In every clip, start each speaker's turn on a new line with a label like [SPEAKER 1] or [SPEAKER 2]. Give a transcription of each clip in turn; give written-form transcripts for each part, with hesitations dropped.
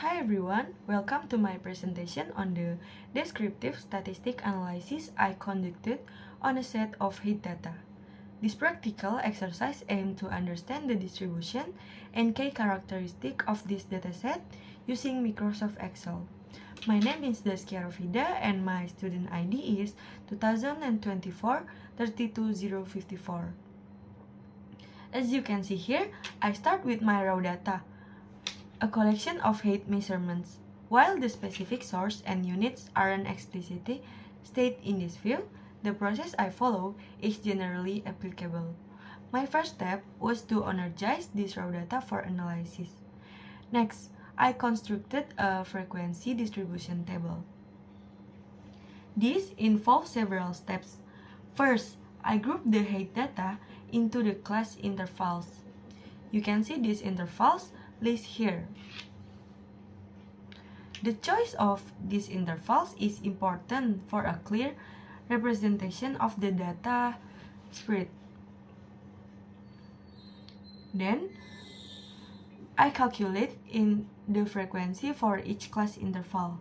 [SPEAKER 1] Hi everyone, welcome to my presentation on the descriptive statistic analysis I conducted on a set of height data. This practical exercise aimed to understand the distribution and key characteristic of this dataset using Microsoft Excel. My name is Zaskia Rofida and my student ID is 2024-32054. As you can see here, I start with my raw data, a collection of height measurements. While the specific source and units aren't explicitly stated in this view, the process I follow is generally applicable. My first step was to energize this raw data for analysis. Next, I constructed a frequency distribution table. This involves several steps. First, I group the height data into the class intervals. You can see these intervals listed here. The choice of these intervals is important for a clear representation of the data spread. Then, I calculate in the frequency for each class interval.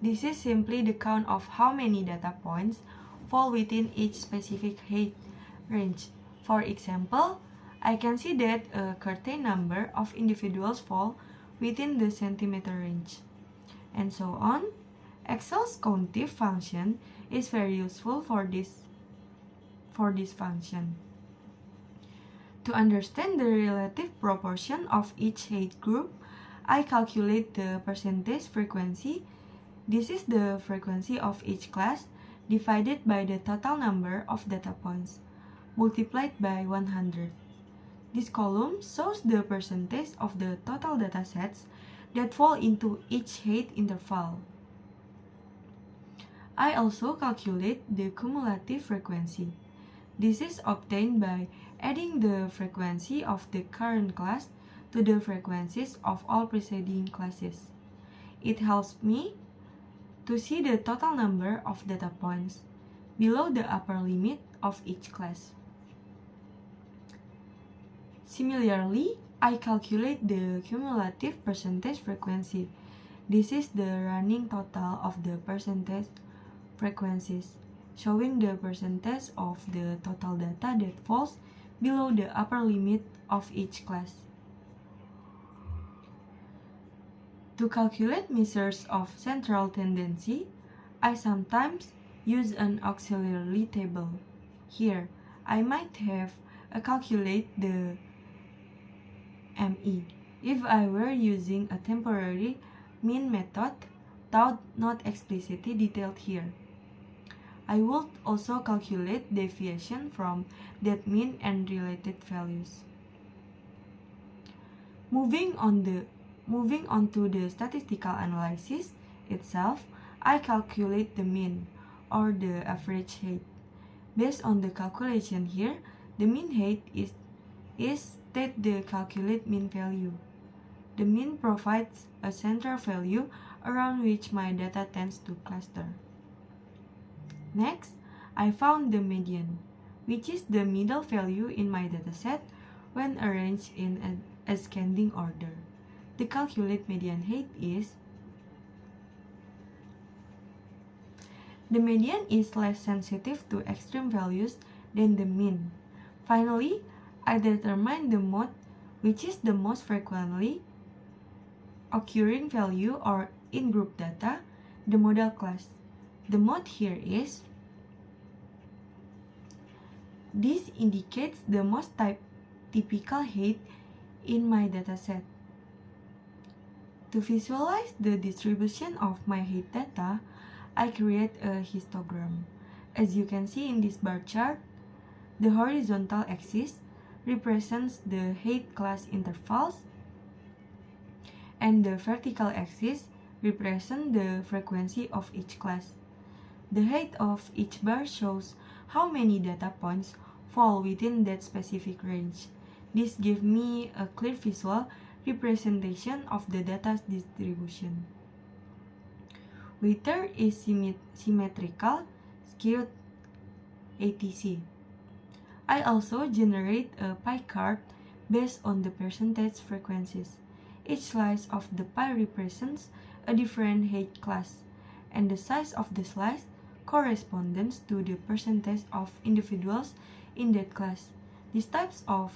[SPEAKER 1] This is simply the count of how many data points fall within each specific height range. For example, I can see that a certain number of individuals fall within the centimeter range, and so on. Excel's countif function is very useful for this function. To understand the relative proportion of each height group, I calculate the percentage frequency. This is the frequency of each class divided by the total number of data points, multiplied by 100. This column shows the percentage of the total datasets that fall into each height interval. I also calculate the cumulative frequency. This is obtained by adding the frequency of the current class to the frequencies of all preceding classes. It helps me to see the total number of data points below the upper limit of each class. Similarly, I calculate the cumulative percentage frequency. This is the running total of the percentage frequencies, showing the percentage of the total data that falls below the upper limit of each class. To calculate measures of central tendency, I sometimes use an auxiliary table. Here, I might have calculate the ME if I were using a temporary mean method, though not explicitly detailed here. I would also calculate deviation from that mean and related values. Moving on to the statistical analysis itself, I calculate the mean or the average height. Based on the calculation here, the mean height is that the calculate mean value. The mean provides a central value around which my data tends to cluster. Next, I found the median, which is the middle value in my dataset when arranged in an ascending order. The calculate median height is the median is less sensitive to extreme values than the mean. Finally, I determine the mode, which is the most frequently occurring value, or in group data, the model class. The mode here is. This indicates the most typical height in my dataset. To visualize the distribution of my height data, I create a histogram. As you can see in this bar chart, the horizontal axis represents the height class intervals, and the vertical axis represents the frequency of each class. The height of each bar shows how many data points fall within that specific range. This gives me a clear visual representation of the data's distribution. Whether is symmetrical, skewed, etc. I also generate a pie chart based on the percentage frequencies. Each slice of the pie represents a different hate class, and the size of the slice corresponds to the percentage of individuals in that class. These types of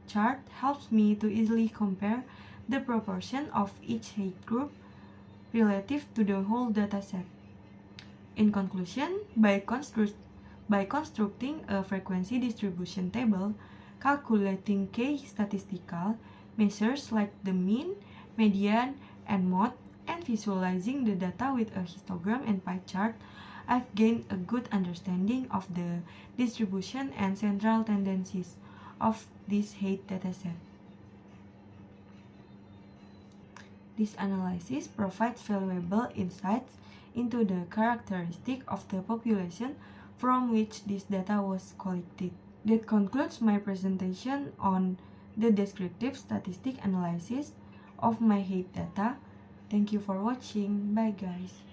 [SPEAKER 1] chart helps me to easily compare the proportion of each hate group relative to the whole dataset. In conclusion, by constructing a frequency distribution table, calculating k-statistical measures like the mean, median, and mode, and visualizing the data with a histogram and pie chart, I've gained a good understanding of the distribution and central tendencies of this hate dataset. This analysis provides valuable insights into the characteristic of the population from which this data was collected. That concludes my presentation on the descriptive statistic analysis of my hate data. Thank you for watching. Bye guys.